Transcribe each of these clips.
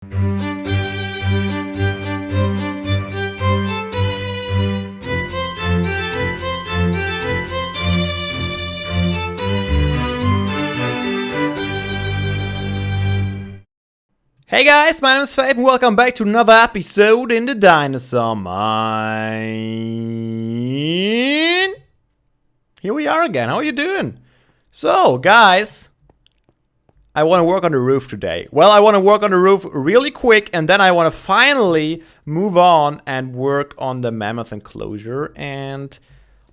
Hey guys, my name is Fabe and welcome back to another episode in the Dinosaur Mine. Here we are again, how are you doing? So guys, I want to work on the roof today. Well, I want to work on the roof really quick and then I want to finally move on and work on the mammoth enclosure and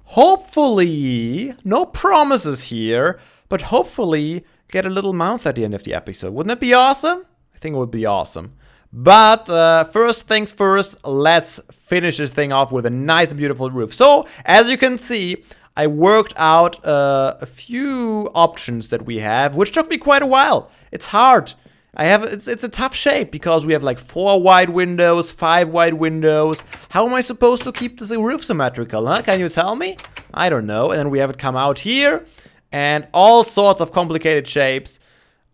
hopefully, no promises here, but hopefully get a little mouth at the end of the episode. Wouldn't that be awesome? I think it would be awesome. But first things first, let's finish this thing off with a nice beautiful roof. So, as you can see, I worked out a few options that we have, which took me quite a while. It's hard. It's a tough shape because we have like 4 wide windows, 5 wide windows. How am I supposed to keep this roof symmetrical, huh? Can you tell me? I don't know. And then we have it come out here and all sorts of complicated shapes.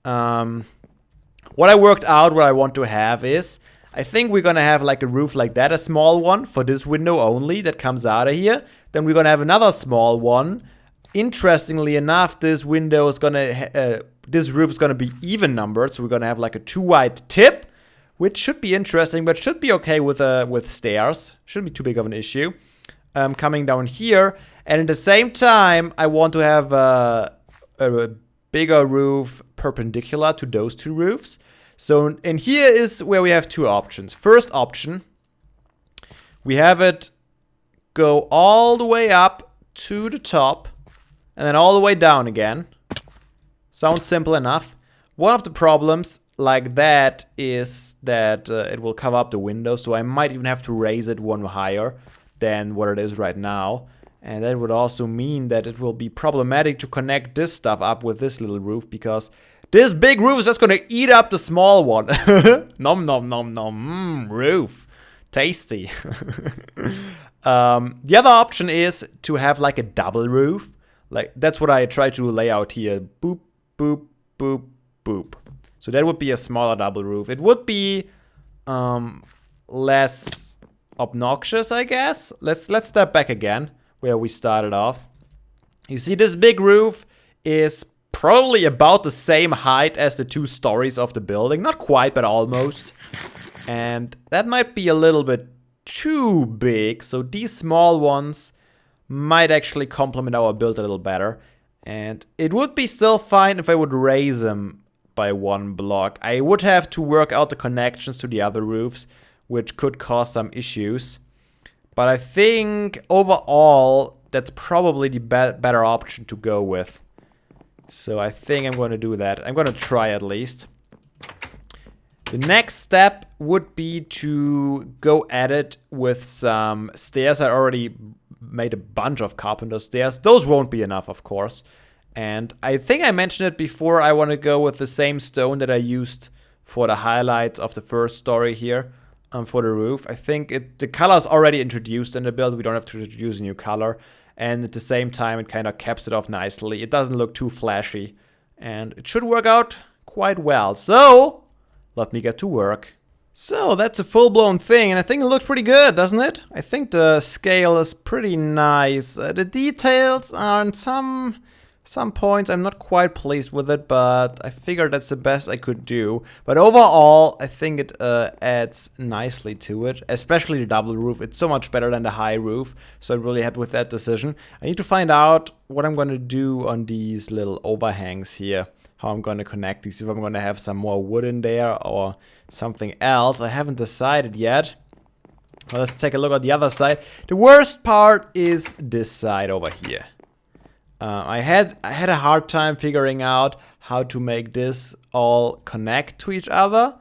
What I worked out, what I want to have is, I think we're gonna have like a roof like that, a small one for this window only that comes out of here. Then we're gonna have another small one. Interestingly enough, this window is gonna, this roof is gonna be even numbered, so we're gonna have like a 2 wide tip, which should be interesting, but should be okay with stairs. Shouldn't be too big of an issue. Coming down here, and at the same time, I want to have a bigger roof perpendicular to those 2 roofs. So, and here is where we have 2 options. First option, we have it go all the way up to the top and then all the way down again. Sounds simple enough. One of the problems like that is that it will cover up the window, so I might even have to raise it one higher than what it is right now. And that would also mean that it will be problematic to connect this stuff up with this little roof because this big roof is just gonna eat up the small one. Nom nom nom nom, roof. Tasty. The other option is to have like a double roof. Like that's what I try to lay out here. Boop, boop, boop, boop. So that would be a smaller double roof. It would be less obnoxious, I guess. Let's step back again where we started off. You see this big roof is probably about the same height as the 2 stories of the building. Not quite, but almost. And that might be a little bit too big. So these small ones might actually complement our build a little better. And it would be still fine if I would raise them by 1 block. I would have to work out the connections to the other roofs, which could cause some issues. But I think overall, that's probably the better option to go with. So I think I'm going to do that. I'm going to try at least. The next step would be to go at it with some stairs. I already made a bunch of carpenter stairs. Those won't be enough, of course. And I think I mentioned it before. I want to go with the same stone that I used for the highlights of the first story here. For the roof. I think the color is already introduced in the build. We don't have to introduce a new color. And at the same time, it kind of caps it off nicely. It doesn't look too flashy. And it should work out quite well. So, let me get to work. So, that's a full-blown thing. And I think it looks pretty good, doesn't it? I think the scale is pretty nice. The details are in some points I'm not quite pleased with it, but I figured that's the best I could do. But overall, I think it adds nicely to it, especially the double roof. It's so much better than the high roof, so I'm really happy with that decision. I need to find out what I'm going to do on these little overhangs here, how I'm going to connect these, if I'm going to have some more wood in there or something else. I haven't decided yet. Well, let's take a look at the other side. The worst part is this side over here. I had a hard time figuring out how to make this all connect to each other.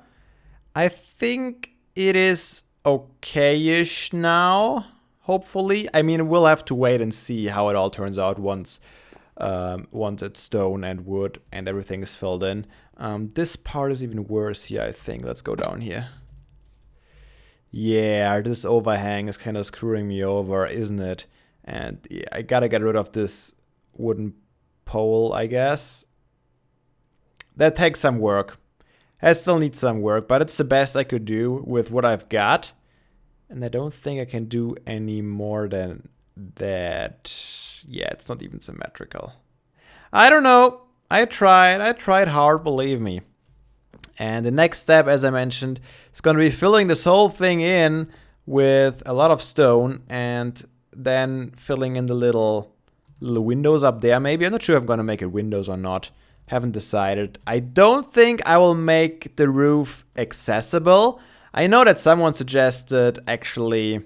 I think it is okay-ish now, hopefully. I mean, we'll have to wait and see how it all turns out once it's stone and wood and everything is filled in. This part is even worse here, I think. Let's go down here. Yeah, this overhang is kind of screwing me over, isn't it? And yeah, I gotta get rid of this wooden pole, I guess. That takes some work. It still needs some work, but it's the best I could do with what I've got. And I don't think I can do any more than that. Yeah, it's not even symmetrical. I don't know. I tried hard, believe me. And the next step, as I mentioned, is going to be filling this whole thing in with a lot of stone and then filling in the little windows up there. Maybe, I'm not sure if I'm going to make it windows or not. Haven't decided. I don't think I will make the roof accessible. I know that someone suggested actually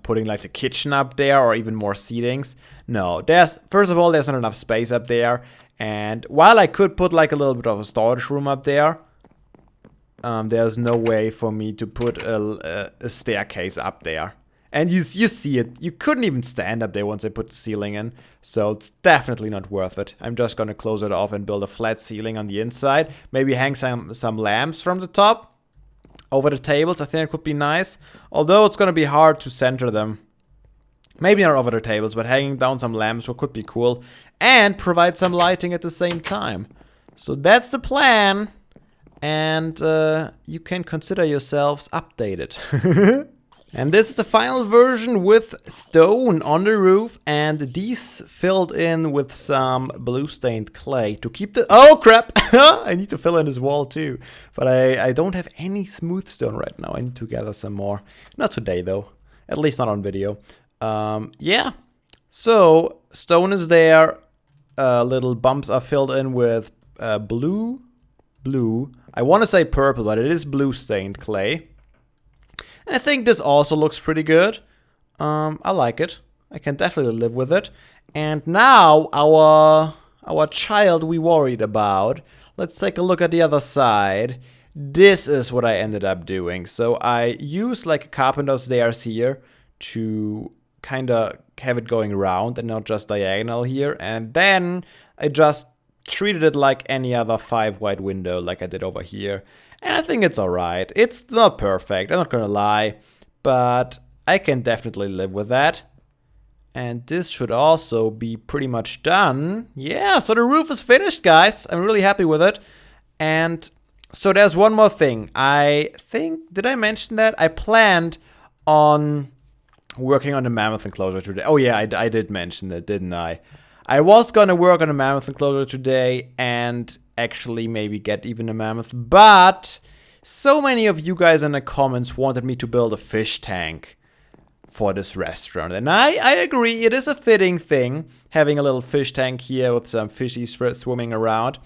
putting like the kitchen up there or even more seatings. No, first of all, there's not enough space up there. And while I could put like a little bit of a storage room up there, there's no way for me to put a staircase up there. And you see it, you couldn't even stand up there once I put the ceiling in. So it's definitely not worth it. I'm just gonna close it off and build a flat ceiling on the inside. Maybe hang some lamps from the top over the tables. I think it could be nice. Although it's gonna be hard to center them. Maybe not over the tables, but hanging down some lamps could be cool. And provide some lighting at the same time. So that's the plan. And you can consider yourselves updated. And this is the final version with stone on the roof. And these filled in with some blue stained clay to keep the... Oh crap! I need to fill in this wall too. But I don't have any smooth stone right now. I need to gather some more. Not today though. At least not on video. Yeah. So stone is there. Little bumps are filled in with blue. I want to say purple, but it is blue stained clay. And I think this also looks pretty good. I like it. I can definitely live with it. And now our child we worried about. Let's take a look at the other side. This is what I ended up doing. So I used like a carpenter's stairs here to kind of have it going around and not just diagonal here. And then I just treated it like any other 5 wide window like I did over here. And I think it's alright. It's not perfect, I'm not gonna lie, but I can definitely live with that. And this should also be pretty much done. Yeah, so the roof is finished, guys. I'm really happy with it. And so there's one more thing. I think, did I mention that? I planned on working on the mammoth enclosure today. Oh yeah, I did mention that, didn't I? I was gonna work on a mammoth enclosure today and actually maybe get even a mammoth, but so many of you guys in the comments wanted me to build a fish tank for this restaurant. And I agree, it is a fitting thing, having a little fish tank here with some fishies swimming around.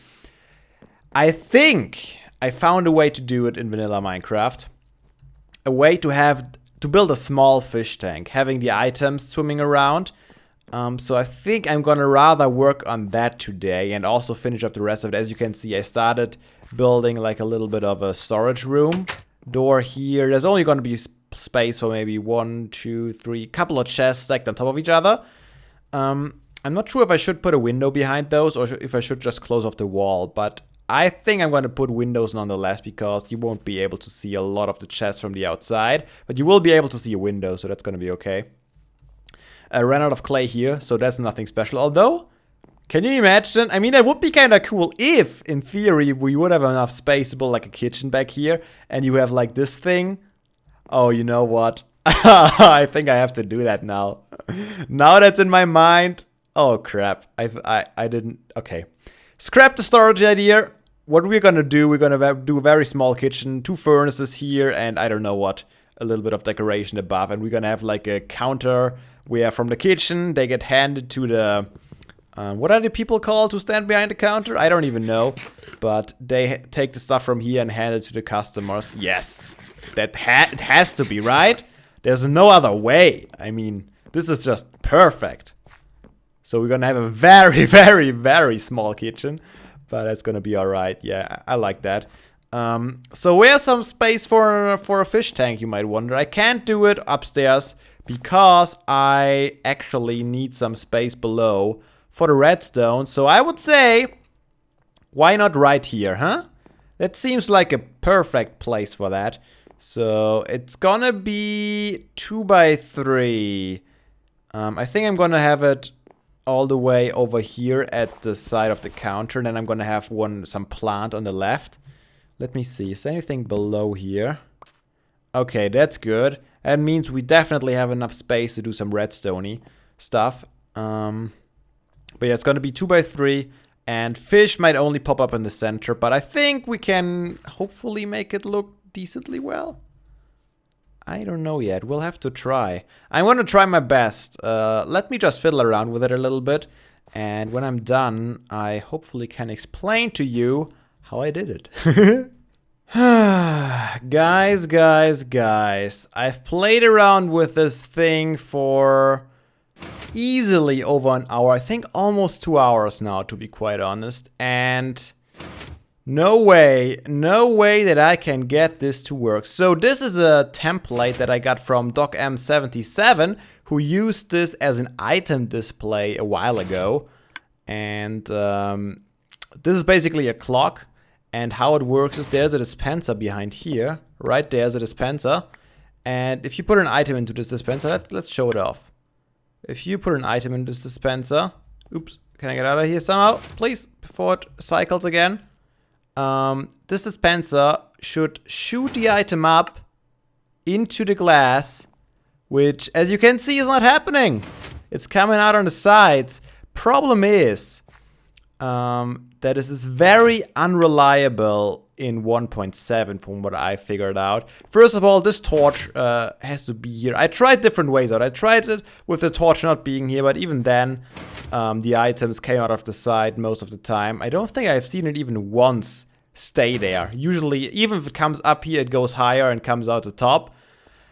I think I found a way to do it in vanilla Minecraft. A way to build a small fish tank, having the items swimming around. So I think I'm gonna rather work on that today and also finish up the rest of it. As you can see, I started building like a little bit of a storage room. Door here. There's only gonna be space for maybe 1, 2, 3, couple of chests stacked on top of each other. I'm not sure if I should put a window behind those or if I should just close off the wall, but I think I'm gonna put windows nonetheless because you won't be able to see a lot of the chests from the outside, but you will be able to see a window, so that's gonna be okay. I ran out of clay here, so that's nothing special. Although, can you imagine? I mean, that would be kind of cool if, in theory, we would have enough space to build like a kitchen back here. And you have like this thing. Oh, you know what? I think I have to do that now. Now that's in my mind. Oh, crap. I didn't. Okay. Scrap the storage idea. What we're gonna do, we're gonna do a very small kitchen. 2 furnaces here and I don't know what. A little bit of decoration above. And we're gonna have like a counter where from the kitchen they get handed to the what are the people called who stand behind the counter? I don't even know, but they take the stuff from here and hand it to the customers. Yes, that it has to be, right? There's no other way. I mean, this is just perfect. So we're gonna have a very, very, very small kitchen, but that's gonna be all right. Yeah, I like that. So where's some space for a fish tank, you might wonder? I can't do it upstairs because I actually need some space below for the redstone. So I would say, why not right here, huh? That seems like a perfect place for that. So it's gonna be 2 by 3. I think I'm gonna have it all the way over here at the side of the counter. And then I'm gonna have some plant on the left. Let me see. Is there anything below here? Okay, that's good. That means we definitely have enough space to do some redstone-y stuff. But yeah, it's gonna be 2x3, and fish might only pop up in the center, but I think we can hopefully make it look decently well. I don't know yet. We'll have to try. I'm gonna try my best. Let me just fiddle around with it a little bit, and when I'm done, I hopefully can explain to you how I did it. Guys. I've played around with this thing for easily over an hour. I think almost 2 hours now, to be quite honest. And no way that I can get this to work. So this is a template that I got from DocM77, who used this as an item display a while ago. And this is basically a clock. And how it works is there's a dispenser behind here. Right there's a dispenser. And if you put an item into this dispenser, let's show it off. If you put an item in this dispenser, oops, can I get out of here somehow, please, before it cycles again? This dispenser should shoot the item up into the glass, which, as you can see, is not happening. It's coming out on the sides. Problem is that this is very unreliable in 1.7 from what I figured out. First of all, this torch has to be here. I tried different ways out. I tried it with the torch not being here, but even then, the items came out of the side most of the time. I don't think I've seen it even once stay there. Usually, even if it comes up here, it goes higher and comes out the top.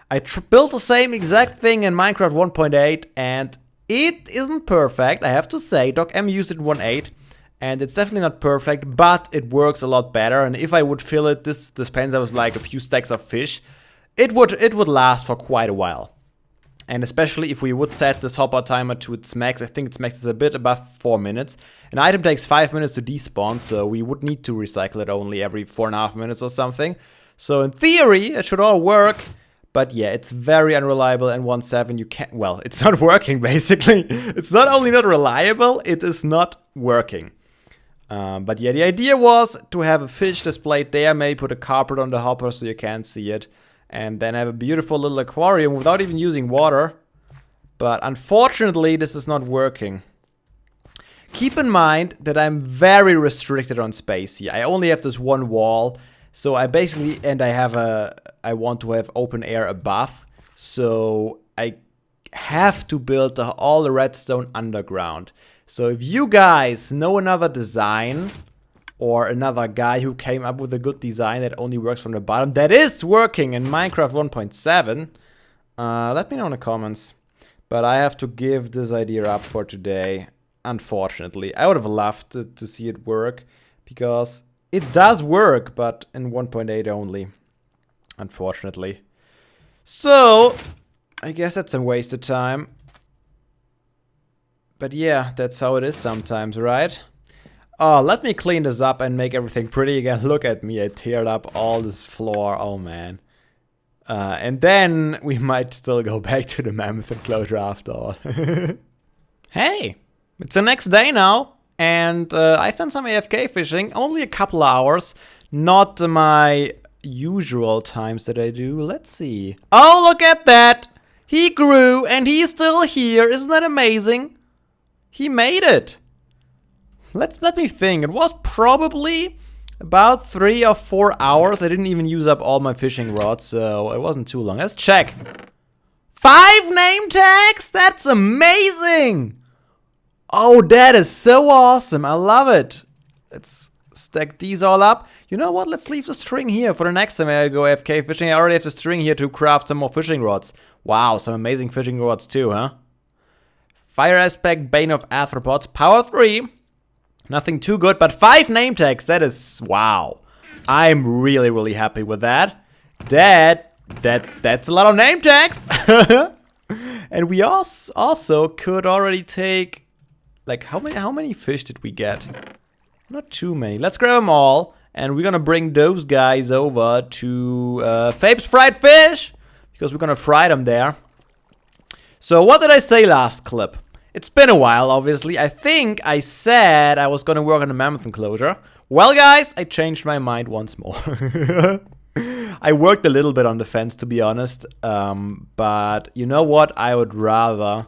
I built the same exact thing in Minecraft 1.8, and it isn't perfect, I have to say. DocM used it in 1.8. And it's definitely not perfect, but it works a lot better. And if I would fill it, this dispenser was like a few stacks of fish, it would last for quite a while. And especially if we would set this hopper timer to its max, I think its max is a bit above 4 minutes. An item takes 5 minutes to despawn, so we would need to recycle it only every 4.5 minutes or something. So in theory, it should all work. But yeah, it's very unreliable, and 1.7 you can't, well, it's not working basically. It's not only not reliable, it is not working. But yeah, the idea was to have a fish displayed there, maybe put a carpet on the hopper so you can't see it, and then have a beautiful little aquarium without even using water. But unfortunately, this is not working. Keep in mind that I'm very restricted on space here. I only have this one wall, so I basically, and I want to have open air above, so I have to build all the redstone underground. So if you guys know another design or another guy who came up with a good design that only works from the bottom, that is working in Minecraft 1.7, let me know in the comments. But I have to give this idea up for today, unfortunately. I would have loved to see it work, because it does work, but in 1.8 only, unfortunately. So, I guess that's a waste of time. But yeah, that's how it is sometimes, right? Oh, let me clean this up and make everything pretty again. Look at me, I teared up all this floor. Oh man. And then we might still go back to the mammoth enclosure after all. Hey, it's the next day now. And I've done some AFK fishing. Only a couple of hours. Not my usual times that I do. Let's see. Oh, look at that. He grew and he's still here. Isn't that amazing? He made it. Let me think. It was probably about 3 or 4 hours. I didn't even use up all my fishing rods, so it wasn't too long. Let's check. 5 name tags? That's amazing. Oh, that is so awesome. I love it. Let's stack these all up. You know what? Let's leave the string here for the next time I go AFK fishing. I already have the string here to craft some more fishing rods. Wow, some amazing fishing rods too, huh? Fire aspect, Bane of Arthropods, power 3. Nothing too good, but 5 name tags. That is, wow. I'm really, really happy with that. That's a lot of name tags. And we also could already take, like, how many fish did we get? Not too many. Let's grab them all, and we're gonna bring those guys over to Fabe's Fried Fish, because we're gonna fry them there. So what did I say last clip? It's been a while, obviously. I think I said I was gonna work on the mammoth enclosure. Well, guys, I changed my mind once more. I worked a little bit on the fence, to be honest. But you know what? I would rather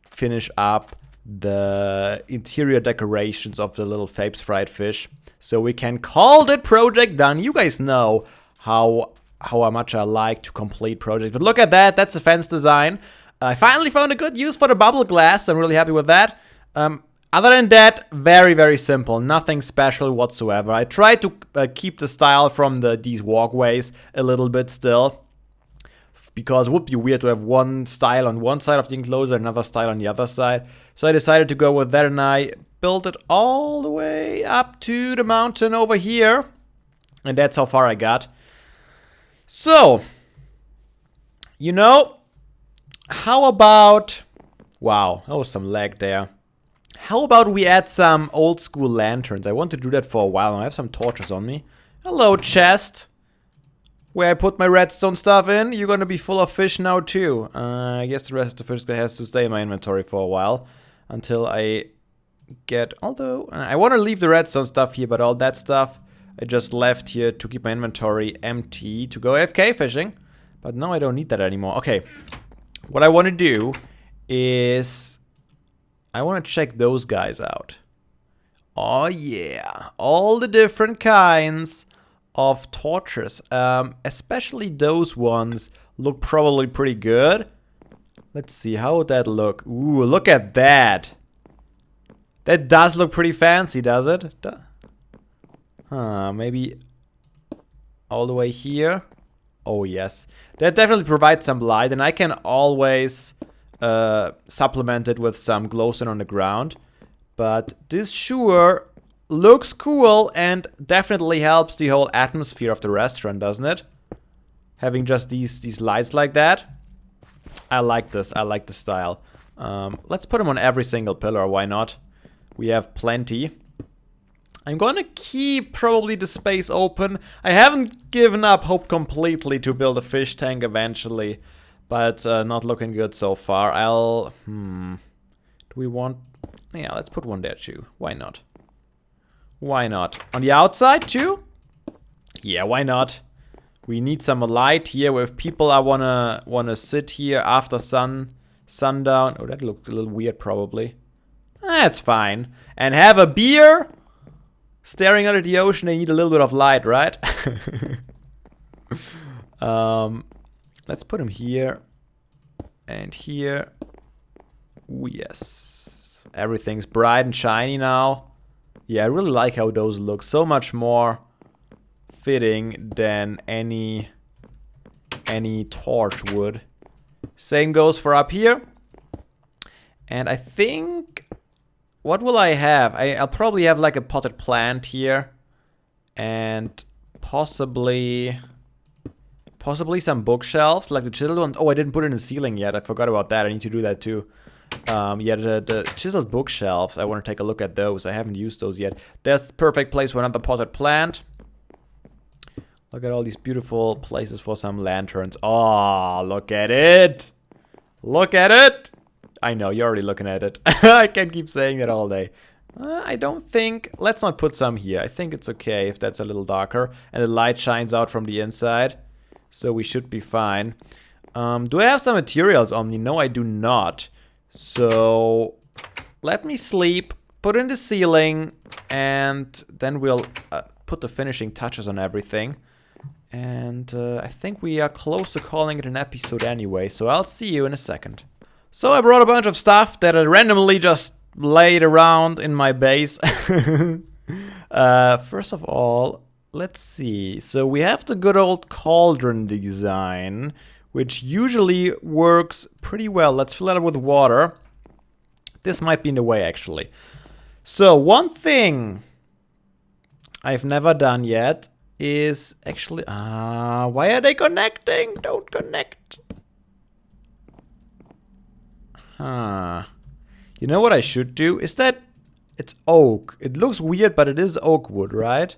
finish up the interior decorations of the little Fabe's fried fish. So we can call the project done. You guys know how much I like to complete projects. But look at that. That's the fence design. I finally found a good use for the bubble glass. I'm really happy with that. Other than that, very, very simple. Nothing special whatsoever. I tried to keep the style from these walkways a little bit still. Because it would be weird to have one style on one side of the enclosure, another style on the other side. So I decided to go with that, and I built it all the way up to the mountain over here. And that's how far I got. So, you know, how about... Wow, that was some lag there. How about we add some old school lanterns? I want to do that for a while. I have some torches on me. Hello, chest. Where I put my redstone stuff in. You're gonna be full of fish now too. I guess the rest of the fish has to stay in my inventory for a while. Until I get... Although, I want to leave the redstone stuff here, but all that stuff I just left here to keep my inventory empty to go AFK fishing. But now I don't need that anymore. Okay. What I want to do is... I want to check those guys out. Oh yeah. All the different kinds of torches. Especially those ones look probably pretty good. Let's see, how would that look? Ooh, look at that. That does look pretty fancy, does it? Maybe all the way here. Oh yes. That definitely provides some light, and I can always supplement it with some glowstone on the ground. But this sure looks cool and definitely helps the whole atmosphere of the restaurant, doesn't it? Having just these lights like that. I like this. I like the style. Let's put them on every single pillar. Why not? We have plenty. I'm gonna keep probably the space open. I haven't given up hope completely to build a fish tank eventually. But not looking good so far. Do we want... Yeah, let's put one there too. Why not? Why not? On the outside too? Yeah, why not? We need some light here with people I wanna sit here after sundown. Oh, that looked a little weird probably. That's fine. And have a beer. Staring out at the ocean, they need a little bit of light, right? Let's put him here. And here. Ooh, yes. Everything's bright and shiny now. Yeah, I really like how those look. So much more fitting than any torch would. Same goes for up here. And I think... What will I have? I'll probably have like a potted plant here. And possibly some bookshelves, like the chiseled ones. Oh, I didn't put it in the ceiling yet. I forgot about that. I need to do that too. Yeah, the chiseled bookshelves, I want to take a look at those. I haven't used those yet. That's the perfect place for another potted plant. Look at all these beautiful places for some lanterns. Oh, look at it. Look at it. I know, you're already looking at it. I can't keep saying that all day. I don't think... Let's not put some here. I think it's okay if that's a little darker. And the light shines out from the inside. So we should be fine. Do I have some materials on me? No, I do not. So let me sleep. Put in the ceiling. And then we'll put the finishing touches on everything. And I think we are close to calling it an episode anyway. So I'll see you in a second. So I brought a bunch of stuff that I randomly just laid around in my base. First of all, let's see. So we have the good old cauldron design, which usually works pretty well. Let's fill it up with water. This might be in the way, actually. So one thing I've never done yet is actually... why are they connecting? Don't connect. You know what I should do? Is that... It's oak. It looks weird, but it is oak wood, right?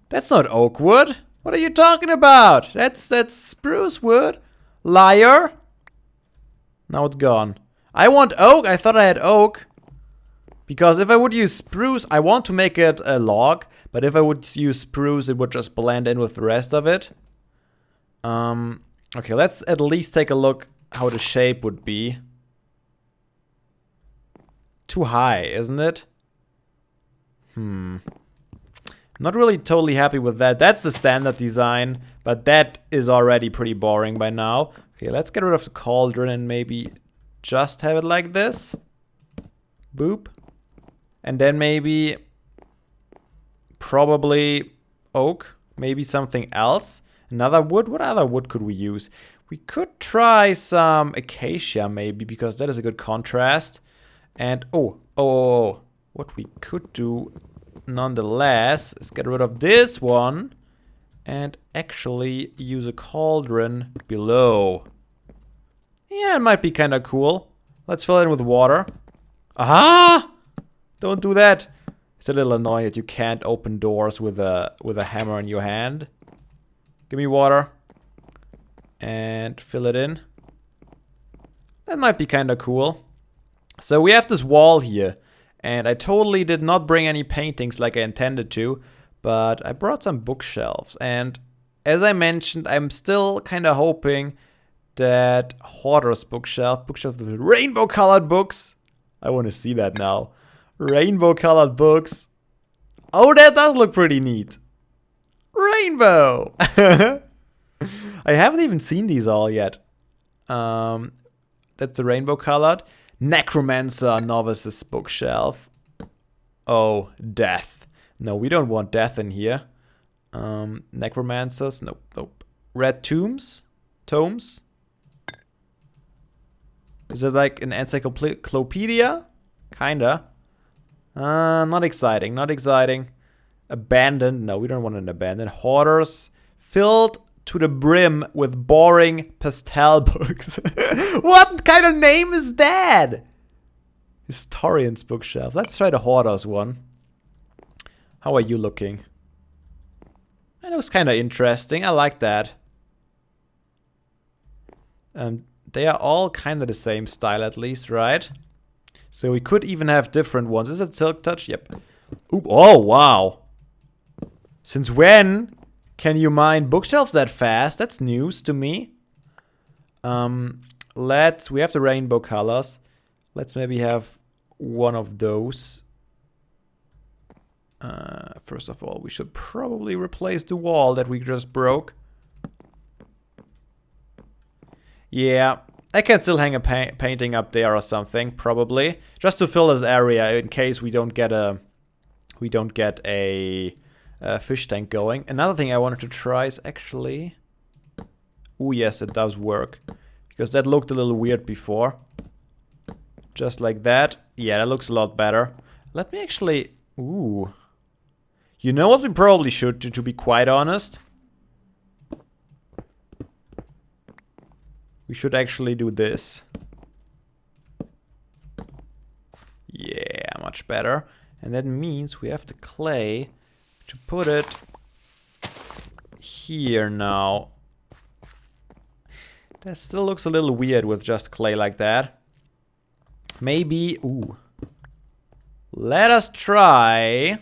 That's not oak wood. What are you talking about? That's spruce wood. Liar. Now it's gone. I want oak. I thought I had oak. Because if I would use spruce, I want to make it a log. But if I would use spruce, it would just blend in with the rest of it. Okay, let's at least take a look how the shape would be. Too high, isn't it? Not really totally happy with that. That's the standard design, but that is already pretty boring by now. Okay, let's get rid of the cauldron and maybe just have it like this. Boop. And then maybe probably oak, maybe something else. Another wood. What other wood could we use? We could try some acacia maybe, because that is a good contrast. And what we could do nonetheless is get rid of this one and actually use a cauldron below. Yeah, it might be kind of cool. Let's fill it in with water. Aha! Don't do that. It's a little annoying that you can't open doors with a hammer in your hand. Give me water. And fill it in. That might be kind of cool. So we have this wall here. And I totally did not bring any paintings like I intended to. But I brought some bookshelves. And as I mentioned, I'm still kind of hoping that Hoarder's bookshelf with rainbow colored books. I want to see that now. Rainbow colored books. Oh, that does look pretty neat. Rainbow. I haven't even seen these all yet. That's the rainbow colored. Necromancer Novice's bookshelf. Oh, death. No, we don't want death in here. Necromancers. Nope. Red tomes. Is it like an encyclopedia? Kinda. Not exciting. Abandoned. No, we don't want an abandoned. Hoarders. Filled to the brim with boring pastel books. What kind of name is that? Historian's bookshelf. Let's try the Hoarders one. How are you looking? That looks kind of interesting. I like that. They are all kind of the same style at least, right? So we could even have different ones. Is it Silk Touch? Yep. Ooh, oh, wow. Since when can you mine bookshelves that fast? That's news to me. We have the rainbow colors. Let's maybe have one of those. First of all, we should probably replace the wall that we just broke. Yeah, I can still hang a painting up there or something, probably, just to fill this area in case we don't get a fish tank going. Another thing I wanted to try is actually, oh yes, it does work, because that looked a little weird before. Just like that. Yeah, that looks a lot better. Let me actually, ooh, you know what we probably should do, to be quite honest? We should actually do this. Yeah, much better. And that means we have the clay to put it here now. That still looks a little weird with just clay like that. Maybe, ooh. Let us try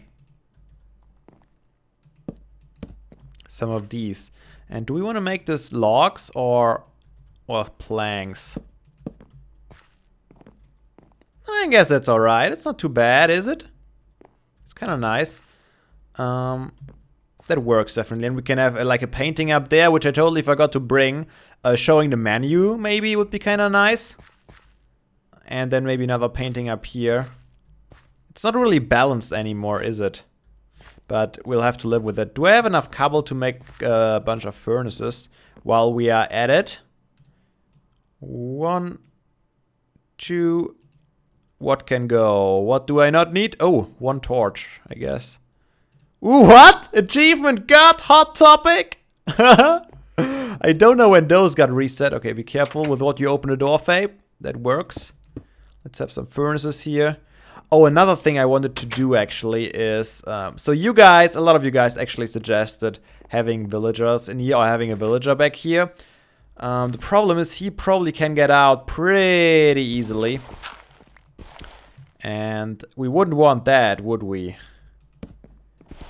some of these. And do we want to make this logs or planks? I guess that's alright. It's not too bad, is it? It's kind of nice. That works definitely. And we can have like a painting up there, which I totally forgot to bring. Showing the menu maybe would be kind of nice. And then maybe another painting up here. It's not really balanced anymore, is it? But we'll have to live with it. Do I have enough cobble to make a bunch of furnaces while we are at it? 1, 2. What can go? What do I not need? Oh, 1 torch, I guess. Ooh, what? Achievement got hot topic? I don't know when those got reset. Okay, be careful with what you open the door, Fabe. That works. Let's have some furnaces here. Oh, another thing I wanted to do actually is, so you guys, a lot of you guys actually suggested having villagers in here or having a villager back here. The problem is he probably can get out pretty easily. And we wouldn't want that, would we?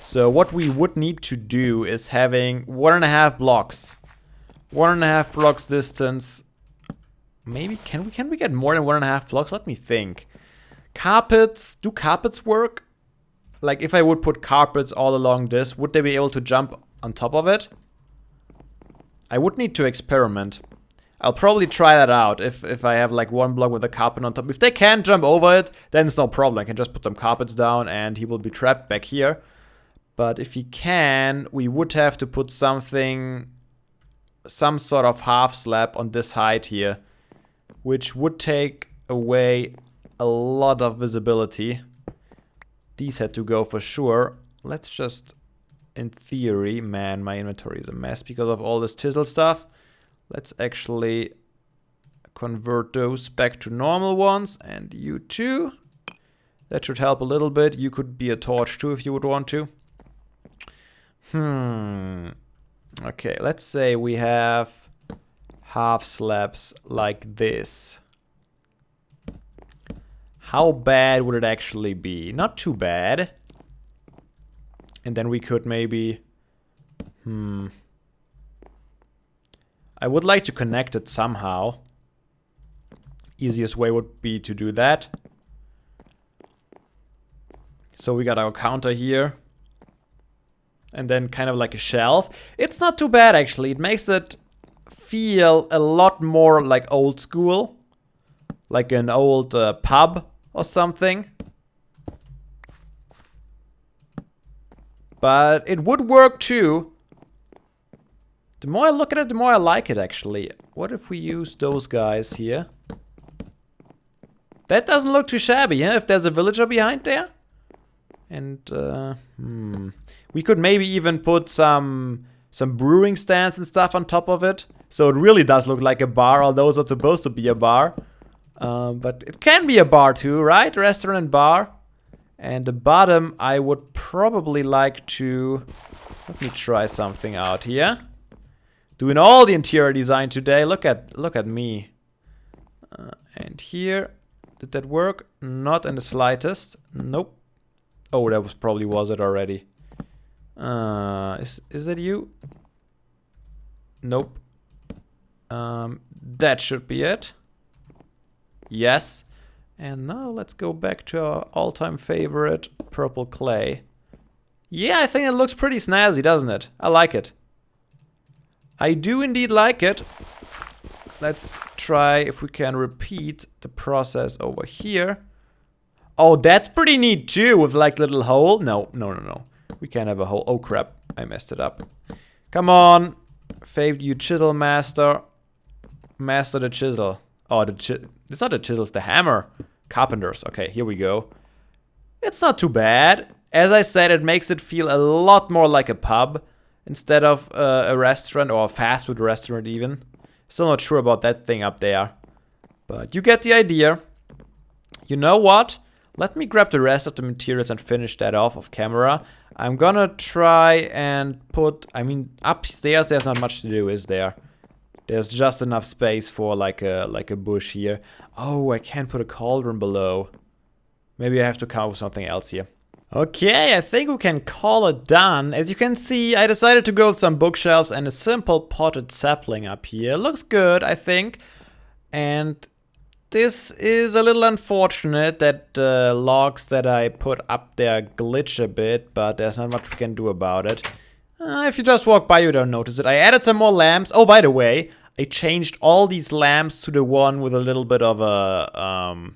So what we would need to do is having 1.5 blocks. 1.5 blocks distance. Maybe, can we get more than 1.5 blocks? Let me think. Carpets, do carpets work? Like if I would put carpets all along this, would they be able to jump on top of it? I would need to experiment. I'll probably try that out if I have like 1 block with a carpet on top. If they can't jump over it, then it's no problem. I can just put some carpets down and he will be trapped back here. But if he can, we would have to put something, some sort of half slab on this height here, which would take away a lot of visibility. These had to go for sure. Let's just, in theory, man, my inventory is a mess because of all this chisel stuff. Let's actually convert those back to normal ones. And you too. That should help a little bit. You could be a torch too if you would want to. Okay, let's say we have half slabs like this. How bad would it actually be? Not too bad. And then we could maybe... I would like to connect it somehow. Easiest way would be to do that. So we got our counter here. And then kind of like a shelf. It's not too bad actually. It makes it feel a lot more like old school. Like an old pub or something. But it would work too. The more I look at it, the more I like it actually. What if we use those guys here? That doesn't look too shabby, yeah? If there's a villager behind there. And, we could maybe even put some brewing stands and stuff on top of it. So it really does look like a bar, although it's not supposed to be a bar. But it can be a bar too, right? Restaurant and bar. And the bottom, I would probably like to... Let me try something out here. Doing all the interior design today. Look at me. And here, did that work? Not in the slightest. Nope. Oh, that was it already. Is it you? Nope. That should be it. Yes. And now let's go back to our all-time favorite, purple clay. Yeah, I think it looks pretty snazzy, doesn't it? I like it. I do indeed like it. Let's try if we can repeat the process over here. Oh, that's pretty neat too, with like little hole. No. We can't have a hole. Oh crap, I messed it up. Come on, Fabe, you chisel master. Master the chisel. Oh, it's not the chisel, it's the hammer. Carpenters. Okay, here we go. It's not too bad. As I said, it makes it feel a lot more like a pub. Instead of a restaurant or a fast food restaurant even. Still not sure about that thing up there. But you get the idea. You know what? Let me grab the rest of the materials and finish that off camera. I'm gonna try and put... I mean, upstairs there's not much to do, is there? There's just enough space for like a bush here. Oh, I can't put a cauldron below. Maybe I have to come up with something else here. Okay, I think we can call it done. As you can see, I decided to go with some bookshelves and a simple potted sapling up here. Looks good, I think. And this is a little unfortunate that the logs that I put up there glitch a bit, but there's not much we can do about it. If you just walk by, you don't notice it. I added some more lamps. Oh, by the way, I changed all these lamps to the one with a little bit of a,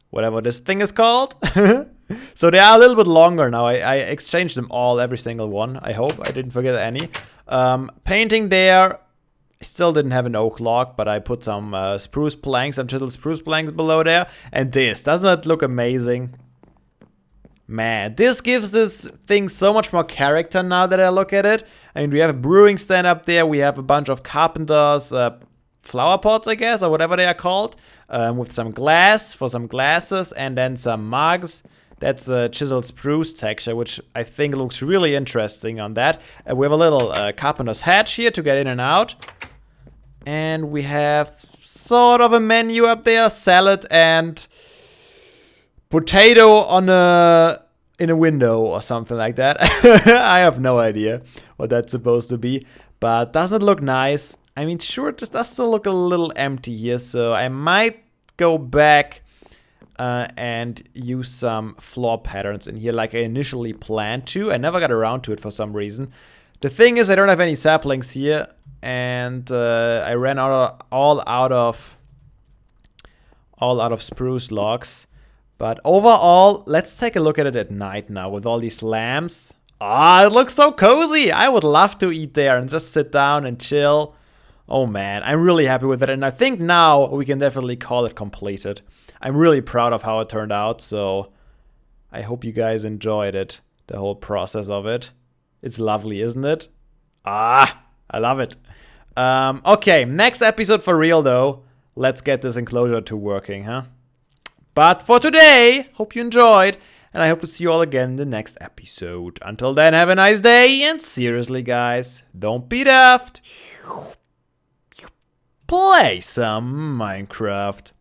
whatever this thing is called. So they are a little bit longer now. I exchanged them all, every single one. I hope I didn't forget any. Painting there. I still didn't have an oak log, but I put some spruce planks, some chiseled spruce planks below there. And this, doesn't that look amazing? Man, this gives this thing so much more character now that I look at it. I mean, we have a brewing stand up there. We have a bunch of carpenters' flower pots, I guess, or whatever they are called. With some glass for some glasses and then some mugs. That's a chiseled spruce texture, which I think looks really interesting on that. We have a little carpenter's hatch here to get in and out. And we have sort of a menu up there, salad and potato on in a window or something like that. I have no idea what that's supposed to be, but doesn't it look nice? I mean, sure, it just does still look a little empty here, so I might go back and use some floor patterns in here like I initially planned to. I never got around to it for some reason. The thing is, I don't have any saplings here, and I ran all out of spruce logs. But overall, let's take a look at it at night now with all these lamps. Ah, it looks so cozy. I would love to eat there and just sit down and chill. Oh man, I'm really happy with it. And I think now we can definitely call it completed. I'm really proud of how it turned out. So I hope you guys enjoyed it, the whole process of it. It's lovely, isn't it? Ah, I love it. Okay, next episode for real though. Let's get this enclosure to working, huh? But for today, hope you enjoyed, and I hope to see you all again in the next episode. Until then, have a nice day, and seriously guys, don't be daft. Play some Minecraft.